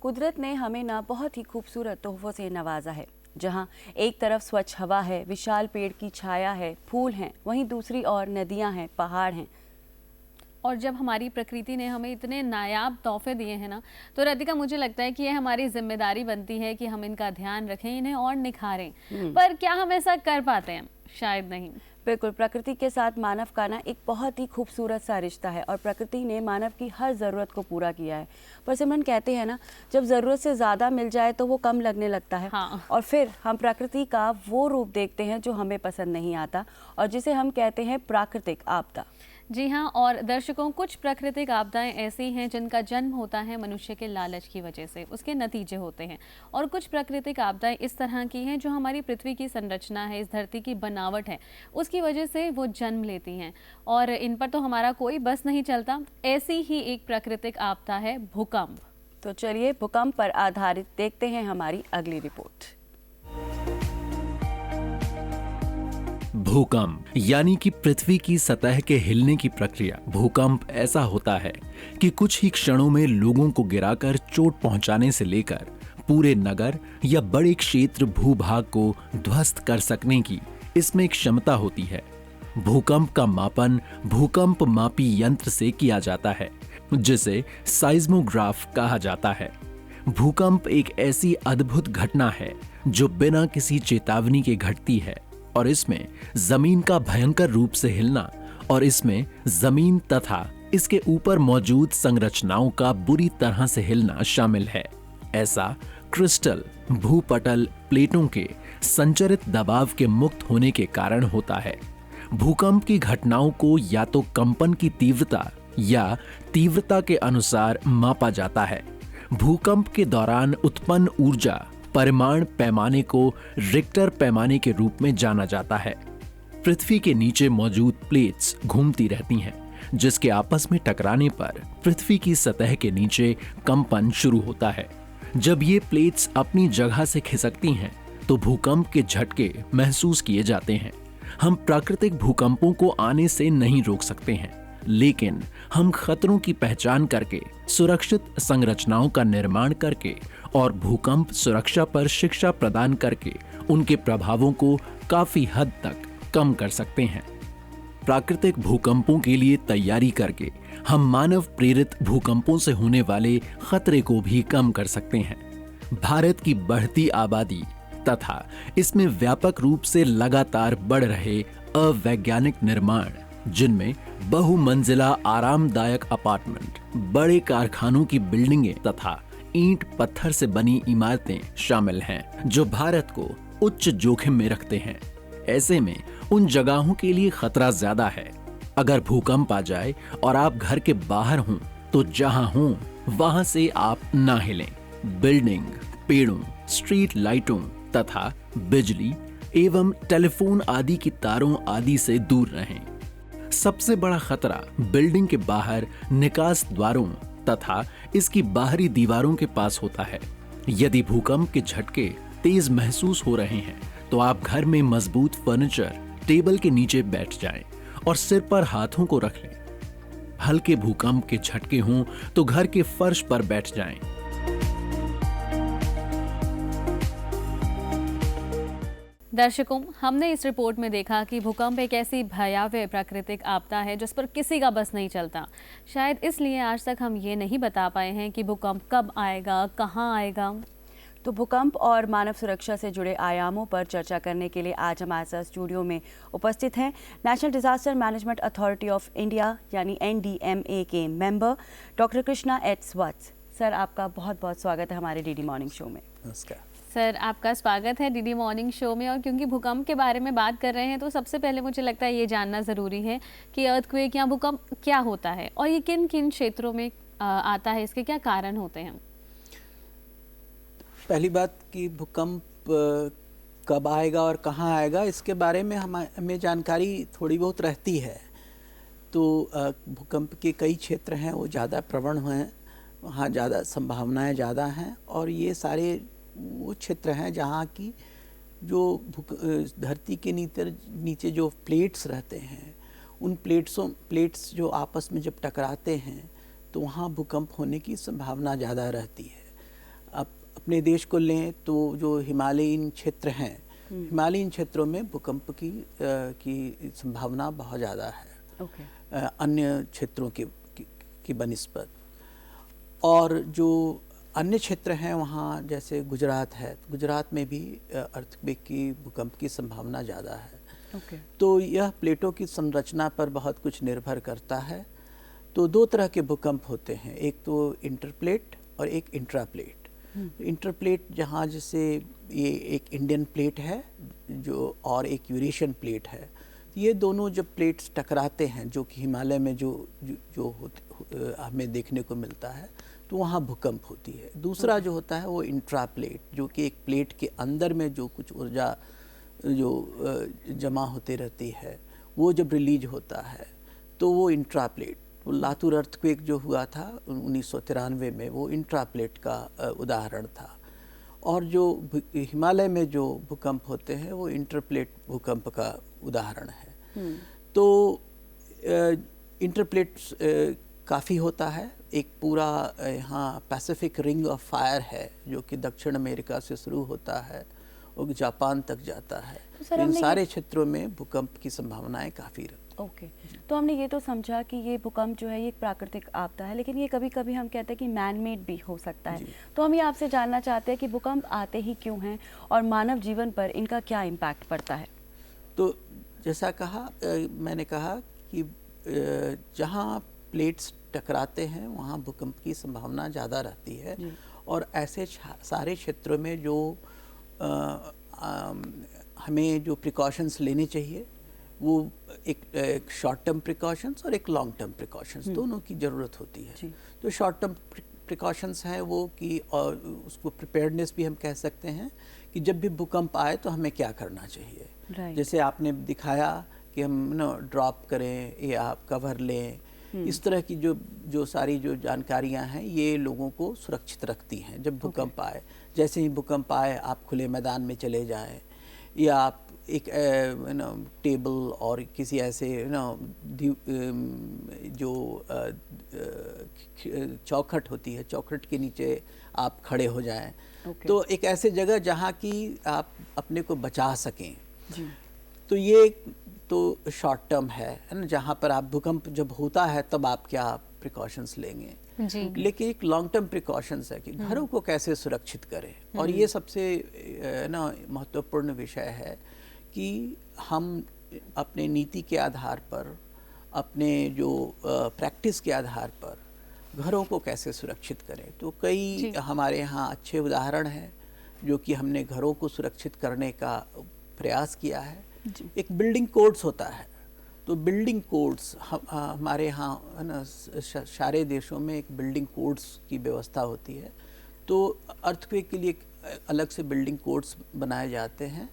कुदरत ने हमें ना बहुत ही खूबसूरत तोहफों से नवाजा है। जहाँ एक तरफ स्वच्छ हवा है, विशाल पेड़ की छाया है, फूल हैं, वहीं दूसरी ओर नदियाँ हैं, पहाड़ हैं। और जब हमारी प्रकृति ने हमें इतने नायाब तोहफे दिए हैं ना, तो राधिका मुझे लगता है कि ये हमारी जिम्मेदारी बनती है कि हम इनका ध्यान रखें, इन्हें और निखारें। पर क्या हम ऐसा कर पाते हैं? शायद नहीं। बिल्कुल, प्रकृति के साथ मानव का ना एक बहुत ही खूबसूरत सा रिश्ता है और प्रकृति ने मानव की हर ज़रूरत को पूरा किया है। पर सिमरन, कहते हैं ना, जब ज़रूरत से ज़्यादा मिल जाए तो वो कम लगने लगता है। हाँ। और फिर हम प्रकृति का वो रूप देखते हैं जो हमें पसंद नहीं आता और जिसे हम कहते हैं प्राकृतिक आपदा। जी हाँ, और दर्शकों, कुछ प्राकृतिक आपदाएं ऐसी हैं जिनका जन्म होता है मनुष्य के लालच की वजह से, उसके नतीजे होते हैं। और कुछ प्राकृतिक आपदाएं इस तरह की हैं जो हमारी पृथ्वी की संरचना है, इस धरती की बनावट है, उसकी वजह से वो जन्म लेती हैं और इन पर तो हमारा कोई बस नहीं चलता। ऐसी ही एक प्राकृतिक आपदा है भूकंप। तो चलिए भूकंप पर आधारित देखते हैं हमारी अगली रिपोर्ट। भूकंप यानी कि पृथ्वी की सतह के हिलने की प्रक्रिया। भूकंप ऐसा होता है कि कुछ ही क्षणों में लोगों को गिराकर चोट पहुंचाने से लेकर पूरे नगर या बड़े क्षेत्र भूभाग को ध्वस्त कर सकने की इसमें एक क्षमता होती है। भूकंप का मापन भूकंप मापी यंत्र से किया जाता है, जिसे साइज्मोग्राफ कहा जाता है। भूकंप एक ऐसी अद्भुत घटना है जो बिना किसी चेतावनी के घटती है और इसमें जमीन का भयंकर रूप से हिलना और इसमें जमीन तथा इसके ऊपर मौजूद संरचनाओं का बुरी तरह से हिलना शामिल है। ऐसा क्रिस्टल भूपटल प्लेटों के संचरित दबाव के मुक्त होने के कारण होता है। भूकंप की घटनाओं को या तो कंपन की तीव्रता या तीव्रता के अनुसार मापा जाता है। भूकंप के दौरान उत्पन्न ऊर्जा परिमाण पैमाने को रिक्टर पैमाने के रूप में जाना जाता है। पृथ्वी के नीचे मौजूद प्लेट्स घूमती रहती हैं, जिसके आपस में टकराने पर पृथ्वी की सतह के नीचे कंपन शुरू होता है। जब ये प्लेट्स अपनी जगह से खिसकती हैं, तो भूकंप के झटके महसूस किए जाते हैं। हम प्राकृतिक भूकंपों को आने से नहीं रोक सकते हैं, लेकिन हम खतरों की पहचान करके, सुरक्षित संरचनाओं का निर्माण करके और भूकंप सुरक्षा पर शिक्षा प्रदान करके उनके प्रभावों को काफी हद तक कम कर सकते हैं। प्राकृतिक भूकंपों के लिए तैयारी करके हम मानव प्रेरित भूकंपों से होने वाले खतरे को भी कम कर सकते हैं। भारत की बढ़ती आबादी तथा इसमें व्यापक रूप से लगातार बढ़ रहे अवैज्ञानिक निर्माण, जिनमें बहुमंजिला आरामदायक अपार्टमेंट, बड़े कारखानों की बिल्डिंगें तथा ईंट पत्थर से बनी इमारतें शामिल हैं, जो भारत को उच्च जोखिम में रखते हैं। ऐसे में उन जगहों के लिए खतरा ज्यादा है। अगर भूकंप आ जाए और आप घर के बाहर हों, तो जहां हों वहां से आप ना हिलें। बिल्डिंग, पेड़ों, स्ट्रीट लाइटों तथा बिजली एवं टेलीफोन आदि की तारों आदि से दूर रहें। सबसे बड़ा खतरा बिल्डिंग के बाहर निकास द्वारों तथा इसकी बाहरी दीवारों के पास होता है। यदि भूकंप के झटके तेज महसूस हो रहे हैं, तो आप घर में मजबूत फर्नीचर, टेबल के नीचे बैठ जाएं और सिर पर हाथों को रख लें। हल्के भूकंप के झटके हों तो घर के फर्श पर बैठ जाएं। दर्शकों, हमने इस रिपोर्ट में देखा कि भूकंप एक ऐसी भयावह प्राकृतिक आपदा है जिस पर किसी का बस नहीं चलता। शायद इसलिए आज तक हम ये नहीं बता पाए हैं कि भूकंप कब आएगा, कहाँ आएगा। तो भूकंप और मानव सुरक्षा से जुड़े आयामों पर चर्चा करने के लिए आज हमारे साथ स्टूडियो में उपस्थित हैं national disaster management authority of India यानी NDMA के मेंबर डॉक्टर कृष्णा एच वत्स। सर, आपका बहुत बहुत स्वागत है हमारे डीडी मॉर्निंग शो में। नमस्कार सर, आपका स्वागत है डीडी मॉर्निंग शो में। और क्योंकि भूकंप के बारे में बात कर रहे हैं, तो सबसे पहले मुझे लगता है ये जानना ज़रूरी है कि अर्थक्वेक या भूकंप क्या होता है और ये किन किन क्षेत्रों में आता है, इसके क्या कारण होते हैं। पहली बात कि भूकंप कब आएगा और कहाँ आएगा, इसके बारे में हमें जानकारी थोड़ी बहुत रहती है। तो भूकंप के कई क्षेत्र हैं, वो ज़्यादा प्रवण हैं, वहाँ ज़्यादा संभावनाएं ज़्यादा हैं। और ये सारे वो क्षेत्र हैं जहाँ की जो धरती के नीचे जो प्लेट्स रहते हैं, उन प्लेट्स जो आपस में जब टकराते हैं, तो वहाँ भूकंप होने की संभावना ज़्यादा रहती है। अपने देश को लें तो जो हिमालयीन क्षेत्र हैं, हिमालयीन क्षेत्रों में भूकंप की संभावना बहुत ज़्यादा है अन्य क्षेत्रों की बनिस्बत। और जो अन्य क्षेत्र हैं वहाँ जैसे गुजरात है, गुजरात में भी अर्थक्वेक की भूकंप की संभावना ज़्यादा है। तो यह प्लेटों की संरचना पर बहुत कुछ निर्भर करता है। तो दो तरह के भूकंप होते हैं, एक तो इंटरप्लेट और एक इंट्राप्लेट। इंटरप्लेट जहाँ जैसे ये एक इंडियन प्लेट है जो और एक यूरेशियन प्लेट है, ये दोनों जब प्लेट्स टकराते हैं जो कि हिमालय में जो हमें देखने को मिलता है, तो वहाँ भूकंप होती है। दूसरा जो होता है वो इंट्राप्लेट, जो कि एक प्लेट के अंदर में जो कुछ ऊर्जा जो जमा होते रहती है, वो जब रिलीज होता है तो वो इंट्राप्लेट। वो लातूर अर्थक्वेक जो हुआ था 1993 में, वो इंट्राप्लेट का उदाहरण था। और जो हिमालय में जो भूकंप होते हैं वो इंटरप्लेट भूकंप का उदाहरण है। तो इंटरप्लेट काफ़ी होता है। एक पूरा यहाँ पैसिफिक रिंग ऑफ फायर है जो कि दक्षिण अमेरिका से शुरू होता है और जापान तक जाता है। तो इन सारे क्षेत्रों में भूकंप की संभावनाएं काफ़ी रहती हैं। तो हमने ये तो समझा कि ये भूकंप जो है ये एक प्राकृतिक आपदा है, लेकिन ये कभी कभी हम कहते हैं कि मैन मेड भी हो सकता है। तो हम ये आपसे जानना चाहते हैं कि भूकंप आते ही क्यों हैं और मानव जीवन पर इनका क्या इम्पैक्ट पड़ता है। तो जैसा कहा मैंने कहा कि जहाँ प्लेट्स टकराते हैं वहाँ भूकंप की संभावना ज़्यादा रहती है। और ऐसे सारे क्षेत्रों में जो हमें जो प्रिकॉशंस लेने चाहिए वो एक शॉर्ट टर्म प्रिकॉशंस और एक लॉन्ग टर्म प्रिकॉशंस दोनों की ज़रूरत होती है। जो शॉर्ट टर्म प्रिकॉशंस हैं वो कि, और उसको प्रिपेयर्डनेस भी हम कह सकते हैं कि जब भी भूकंप आए तो हमें क्या करना चाहिए। जैसे आपने दिखाया कि हम ड्रॉप करें या कवर लें, इस तरह की जो सारी जो जानकारियां हैं ये लोगों को सुरक्षित रखती हैं। जब भूकंप आए, जैसे ही भूकंप आए आप खुले मैदान में चले जाएं, या आप एक टेबल और किसी ऐसे जो चौखट होती है, चौखट के नीचे आप खड़े हो जाएं। तो एक ऐसे जगह जहाँ की आप अपने को बचा सकें। तो ये तो शॉर्ट टर्म है ना, जहाँ पर आप भूकंप जब होता है तब आप क्या प्रिकॉशंस लेंगे। लेकिन एक लॉन्ग टर्म प्रिकॉशंस है कि घरों को कैसे सुरक्षित करें। और ये सबसे महत्वपूर्ण विषय है कि हम अपने नीति के आधार पर, अपने जो प्रैक्टिस के आधार पर घरों को कैसे सुरक्षित करें। तो कई हमारे यहाँ अच्छे उदाहरण हैं जो कि हमने घरों को सुरक्षित करने का प्रयास किया है। एक बिल्डिंग कोड्स होता है, तो बिल्डिंग कोड्स हमारे यहाँ है ना, सारे देशों में एक बिल्डिंग कोड्स की व्यवस्था होती है। तो अर्थक्वेक के लिए अलग से बिल्डिंग कोड्स बनाए जाते हैं।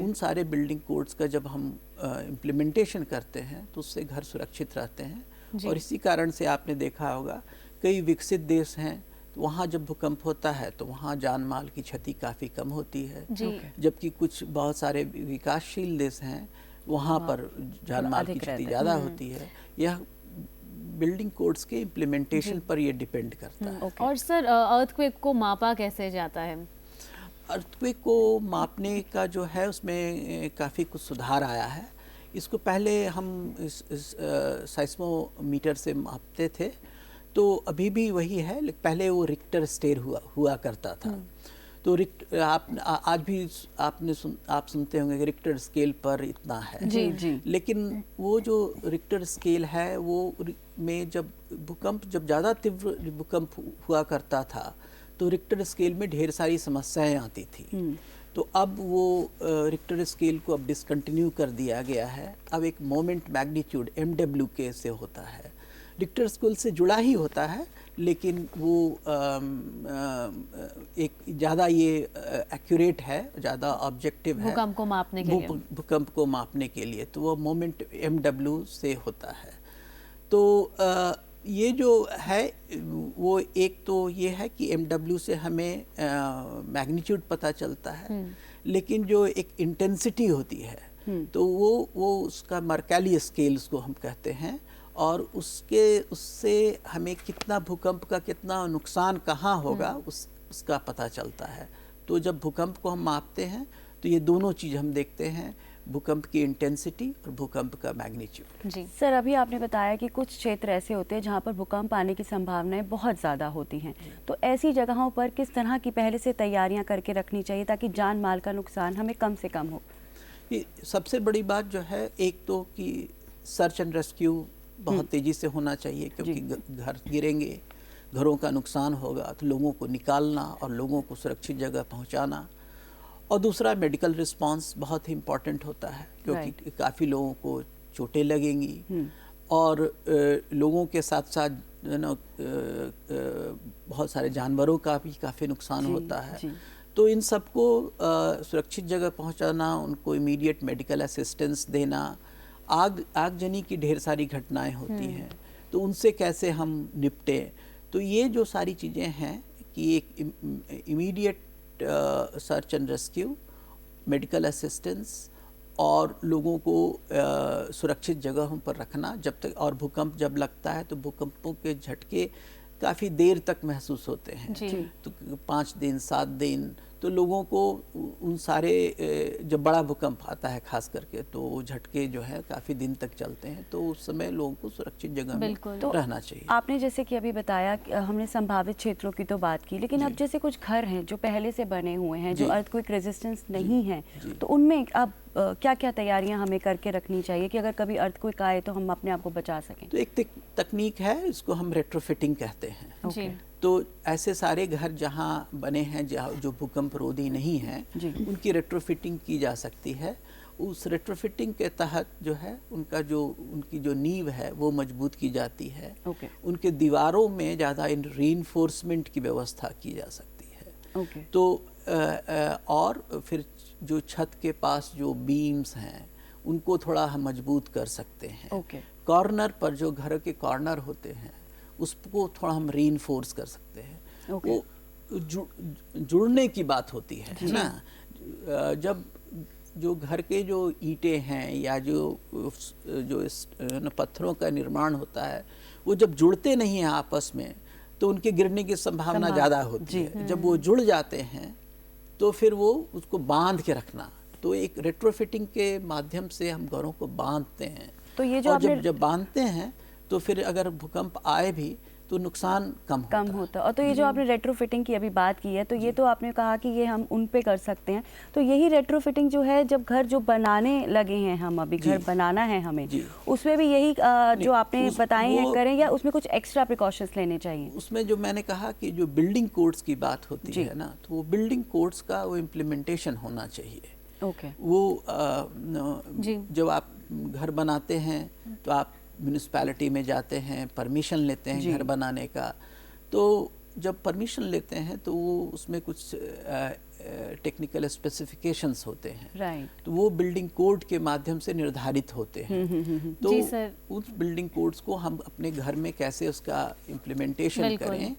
उन सारे बिल्डिंग कोड्स का जब हम इम्प्लीमेंटेशन करते हैं तो उससे घर सुरक्षित रहते हैं। और इसी कारण से आपने देखा होगा कई विकसित देश हैं, तो वहाँ जब भूकंप होता है तो वहाँ जान माल की क्षति काफ़ी कम होती है। जबकि कुछ बहुत सारे विकासशील देश हैं वहाँ पर जान माल की क्षति ज़्यादा होती है। यह बिल्डिंग कोड्स के इम्प्लीमेंटेशन पर ये डिपेंड करता है। और सर अर्थक्वेक को मापा कैसे जाता है? अर्थक्वेक को मापने का जो है उसमें काफ़ी कुछ सुधार आया है। इसको पहले हम इस साइस्मोमीटर से मापते थे, तो अभी भी वही है। पहले वो रिक्टर स्केल हुआ करता था। तो आज भी आप सुनते होंगे कि रिक्टर स्केल पर इतना है। लेकिन वो जो रिक्टर स्केल है वो में जब ज़्यादा तीव्र भूकंप हुआ करता था तो रिक्टर स्केल में ढेर सारी समस्याएं आती थी। तो अब वो रिक्टर स्केल को अब डिसकंटिन्यू कर दिया गया है। अब एक मोमेंट मैग्नीट्यूड MWK से होता है। रिक्टर स्केल से जुड़ा ही होता है, लेकिन वो एक ज़्यादा ये एक्यूरेट है, ज़्यादा ऑब्जेक्टिव है भूकंप को मापने के लिए। भूकंप को मापने के लिए तो वो मोमेंट MW से होता है। तो ये जो है वो एक तो ये है कि MW से हमें मैग्नीट्यूड पता चलता है, लेकिन जो एक इंटेंसिटी होती है तो वो उसका मर्कैली स्केल उसको हम कहते हैं। और उससे हमें कितना भूकंप का कितना नुकसान कहाँ होगा उसका पता चलता है। तो जब भूकंप को हम मापते हैं तो ये दोनों चीज़ हम देखते हैं, भूकंप की इंटेंसिटी और भूकंप का मैग्नीट्यूड। जी सर, अभी आपने बताया कि कुछ क्षेत्र ऐसे होते हैं जहाँ पर भूकंप आने की संभावनाएं बहुत ज़्यादा होती हैं, तो ऐसी जगहों पर किस तरह की पहले से तैयारियां करके रखनी चाहिए ताकि जान माल का नुकसान हमें कम से कम हो? ये सबसे बड़ी बात जो है, एक तो कि सर्च एंड रेस्क्यू बहुत तेज़ी से होना चाहिए, क्योंकि घर गिरेंगे, घरों का नुकसान होगा, तो लोगों को निकालना और लोगों को सुरक्षित जगह पहुंचाना। और दूसरा मेडिकल रिस्पांस बहुत ही इम्पॉर्टेंट होता है, क्योंकि काफ़ी लोगों को चोटें लगेंगी और लोगों के साथ साथ बहुत सारे जानवरों का भी काफ़ी नुकसान होता है। तो इन सबको सुरक्षित जगह पहुंचाना, उनको इमीडिएट मेडिकल असिस्टेंस देना, आगजनी की ढेर सारी घटनाएं होती हैं, तो उनसे कैसे हम निपटें। तो ये जो सारी चीज़ें हैं कि एक immediate search and rescue, medical assistance और लोगों को सुरक्षित जगहों पर रखना जब तक। और भूकंप जब लगता है तो भूकंपों के झटके काफ़ी देर तक महसूस होते हैं, तो 5 दिन 7 दिन, तो लोगों को उन सारे जब बड़ा भूकंप आता है खास करके, तो वो झटके जो है काफ़ी दिन तक चलते हैं, तो उस समय लोगों को सुरक्षित जगह में तो रहना चाहिए। आपने जैसे कि अभी बताया कि हमने संभावित क्षेत्रों की तो बात की, लेकिन अब जैसे कुछ घर हैं जो पहले से बने हुए हैं, जो अर्थक्वेक रेजिस्टेंस नहीं है, तो उनमें अब क्या क्या तैयारियां हमें करके रखनी चाहिए कि अगर कभी अर्थक्वेक आए तो हम अपने आप को बचा सकें? तो एक तकनीक है, इसको हम रेट्रोफिटिंग कहते हैं। जी तो ऐसे सारे घर जहाँ बने हैं जो भूकंप रोधी नहीं हैं, उनकी रेट्रोफिटिंग की जा सकती है। उस रेट्रोफिटिंग के तहत जो है उनकी जो नींव है वो मजबूत की जाती है। उनके दीवारों में ज़्यादा रीइंफोर्समेंट की व्यवस्था की जा सकती है। तो और फिर जो छत के पास जो बीम्स हैं उनको थोड़ा हम मजबूत कर सकते हैं। कॉर्नर पर जो घर के कॉर्नर होते हैं उसको थोड़ा हम रीइंफोर्स कर सकते हैं। वो जुड़ने की बात होती है ना। जब जो घर के जो ईंटें हैं या जो पत्थरों का निर्माण होता है, वो जब जुड़ते नहीं हैं आपस में, तो उनके गिरने की संभावना ज़्यादा होती है। जब वो जुड़ जाते हैं तो फिर वो उसको बांध के रखना, तो एक रेट्रोफिटिंग के माध्यम से हम घरों को बांधते हैं। तो ये जो जब बांधते हैं तो फिर अगर भूकंप आए भी तो नुकसान कम होता है। और तो ये जो आपने रेट्रोफिटिंग की अभी बात की है, तो ये तो आपने कहा कि ये हम उन पे कर सकते हैं, तो यही रेट्रोफिटिंग जो है जब घर जो बनाने लगे हैं, हम अभी घर बनाना है हमें, उसमें भी यही जो आपने बताए हैं करें, या उसमें कुछ एक्स्ट्रा प्रिकॉशंस लेने चाहिए? उसमें जो मैंने कहा कि जो बिल्डिंग कोड्स की बात होती है ना, तो वो बिल्डिंग कोड्स का वो इम्प्लीमेंटेशन होना चाहिए। वो जब आप घर बनाते हैं तो आप म्यूनिसिपैलिटी में जाते हैं, परमिशन लेते हैं घर बनाने का। तो जब परमिशन लेते हैं तो वो उसमें कुछ टेक्निकल स्पेसिफिकेशंस होते हैं, तो वो बिल्डिंग कोड के माध्यम से निर्धारित होते हैं। तो उस बिल्डिंग कोड्स को हम अपने घर में कैसे उसका इम्प्लीमेंटेशन करें,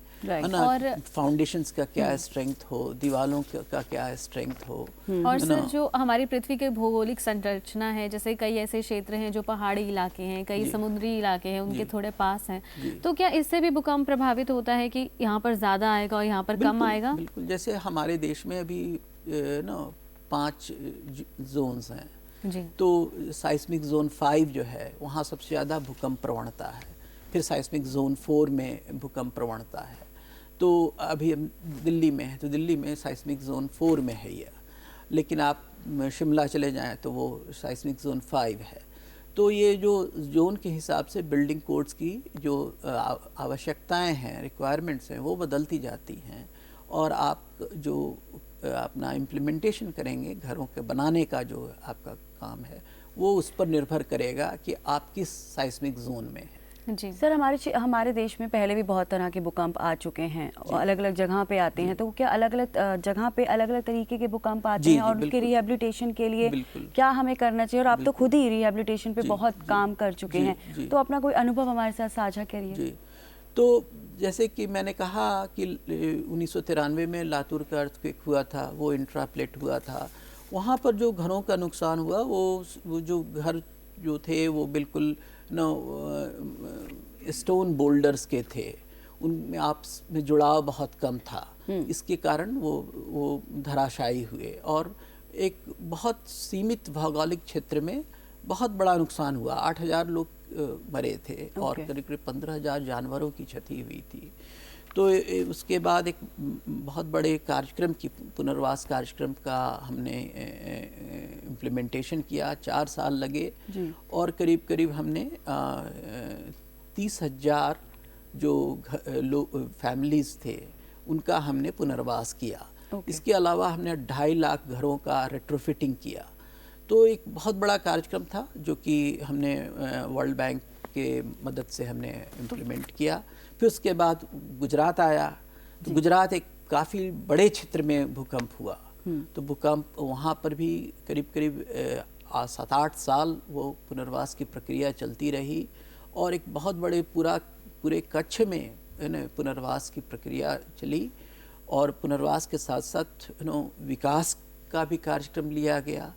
और फाउंडेशंस का क्या स्ट्रेंथ हो, दीवारों का क्या स्ट्रेंथ हो। और सर, जो हमारी पृथ्वी के भौगोलिक संरचना है, जैसे कई ऐसे क्षेत्र हैं जो पहाड़ी इलाके हैं, कई समुद्री इलाके हैं, उनके थोड़े पास हैं, तो क्या इससे भी भूकंप प्रभावित होता है कि यहाँ पर ज़्यादा आएगा और यहाँ पर कम आएगा? बिल्कुल, जैसे हमारे देश में अभी 5 जोन्स हैं, तो साइस्मिक जोन 5 जो है वहाँ सबसे ज़्यादा भूकंप प्रवणता है। फिर साइस्मिक जोन 4 में भूकंप प्रवणता है। तो अभी हम दिल्ली में है, तो दिल्ली में साइस्मिक जोन 4 में है ये, लेकिन आप शिमला चले जाएं तो वो साइस्मिक जोन 5 है। तो ये जो जोन के हिसाब से बिल्डिंग कोड्स की जो आवश्यकताएं हैं, रिक्वायरमेंट्स हैं, वो बदलती जाती हैं, और आप जो अपना इम्प्लीमेंटेशन करेंगे घरों के बनाने का जो आपका काम है, वो उस पर निर्भर करेगा कि आप किस साइस्मिक जोन में हैं। जी सर, हमारे देश में पहले भी बहुत तरह के भूकंप आ चुके हैं, अलग अलग जगह पे आते हैं, तो क्या अलग अलग जगह पे अलग अलग तरीके के भूकंप आते हैं, और उसके रिहेबिलिटेशन के लिए क्या हमें करना चाहिए? और आप तो खुद ही रिहेबिलिटेशन पे बहुत काम कर चुके हैं, तो अपना कोई अनुभव हमारे साथ साझा करिए। तो जैसे कि मैंने कहा कि 1993 में लातूर का अर्थक्वेक हुआ था, वो इंट्राप्लेट हुआ था। वहाँ पर जो घरों का नुकसान हुआ, वो जो घर जो थे वो बिल्कुल स्टोन बोल्डर्स के थे। उनमें आपस में जुड़ाव बहुत कम था। इसके कारण वो धराशायी हुए और एक बहुत सीमित भौगोलिक क्षेत्र में बहुत बड़ा नुकसान हुआ। 8,000 लोग मरे थे और करीब करीब 15,000 जानवरों की क्षति हुई थी। तो उसके बाद एक बहुत बड़े कार्यक्रम की पुनर्वास कार्यक्रम का हमने इम्प्लीमेंटेशन किया। 4 साल लगे और करीब करीब हमने 30,000 जो फैमिलीज़ थे उनका हमने पुनर्वास किया। इसके अलावा हमने 2.5 लाख घरों का रेट्रोफिटिंग किया। तो एक बहुत बड़ा कार्यक्रम था जो कि हमने वर्ल्ड बैंक के मदद से हमने इम्प्लीमेंट किया। फिर उसके बाद गुजरात आया। तो गुजरात एक काफ़ी बड़े क्षेत्र में भूकंप हुआ। तो भूकंप वहाँ पर भी करीब करीब 7-8 साल वो पुनर्वास की प्रक्रिया चलती रही और एक बहुत बड़े पूरे कच्छ में पुनर्वास की प्रक्रिया चली और पुनर्वास के साथ साथ विकास का भी कार्यक्रम लिया गया।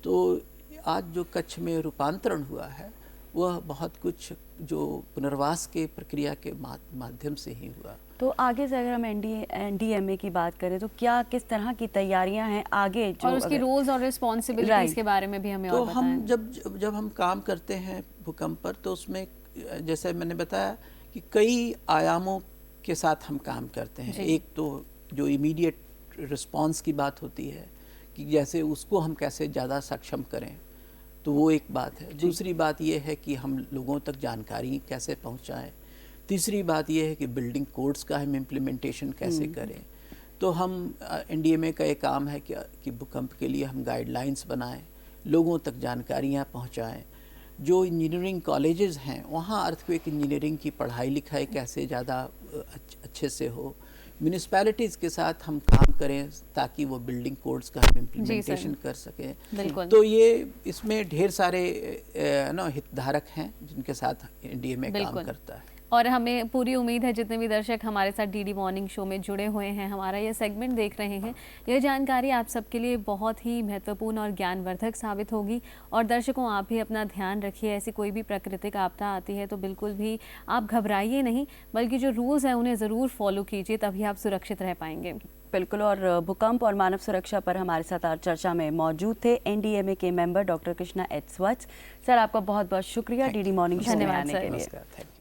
तो आज जो कच्छ में रूपांतरण हुआ है वह बहुत कुछ जो पुनर्वास के प्रक्रिया के माध्यम से ही हुआ। तो आगे से अगर हम NDMA की बात करें तो क्या किस तरह की तैयारियां हैं आगे जो और उसकी रोल्स और रिस्पॉन्सिबिलिटीज के बारे में भी हमें तो और बताएं। हम जब हम काम करते हैं भूकंप पर तो उसमें जैसे मैंने बताया कि कई आयामों के साथ हम काम करते हैं। एक तो जो इमीडिएट रिस्पांस की बात होती है कि जैसे उसको हम कैसे ज़्यादा सक्षम करें, तो वो एक बात है। दूसरी बात ये है कि हम लोगों तक जानकारी कैसे पहुंचाएं। तीसरी बात ये है कि बिल्डिंग कोड्स का हम इम्प्लीमेंटेशन कैसे करें। तो हम NDMA का एक काम है कि भूकंप के लिए हम गाइडलाइंस बनाएं, लोगों तक जानकारियाँ पहुँचाएँ। जो इंजीनियरिंग कॉलेजेस हैं वहाँ अर्थक्वेक इंजीनियरिंग की पढ़ाई लिखाई कैसे ज़्यादा अच्छे से हो। म्यूनिसिपैलिटीज़ के साथ हम काम करें ताकि वो बिल्डिंग कोड्स का हम इम्प्लीमेंटेशन कर सकें। तो ये इसमें ढेर सारे हितधारक हैं जिनके साथ NDMA काम करता है। और हमें पूरी उम्मीद है जितने भी दर्शक हमारे साथ DD मॉर्निंग शो में जुड़े हुए हैं, हमारा ये सेगमेंट देख रहे हैं, यह जानकारी आप सबके लिए बहुत ही महत्वपूर्ण और ज्ञानवर्धक साबित होगी। और दर्शकों, आप भी अपना ध्यान रखिए। ऐसी कोई भी प्राकृतिक आपदा आती है तो बिल्कुल भी आप घबराइए नहीं, बल्कि जो रूल्स हैं उन्हें ज़रूर फॉलो कीजिए, तभी आप सुरक्षित रह पाएंगे। बिल्कुल। और भूकंप और मानव सुरक्षा पर हमारे साथ आज चर्चा में मौजूद थे NDMA के मेंबर डॉक्टर कृष्णा H. स्वच्छ। सर, आपका बहुत बहुत शुक्रिया DD मॉर्निंग शो में आने के लिए।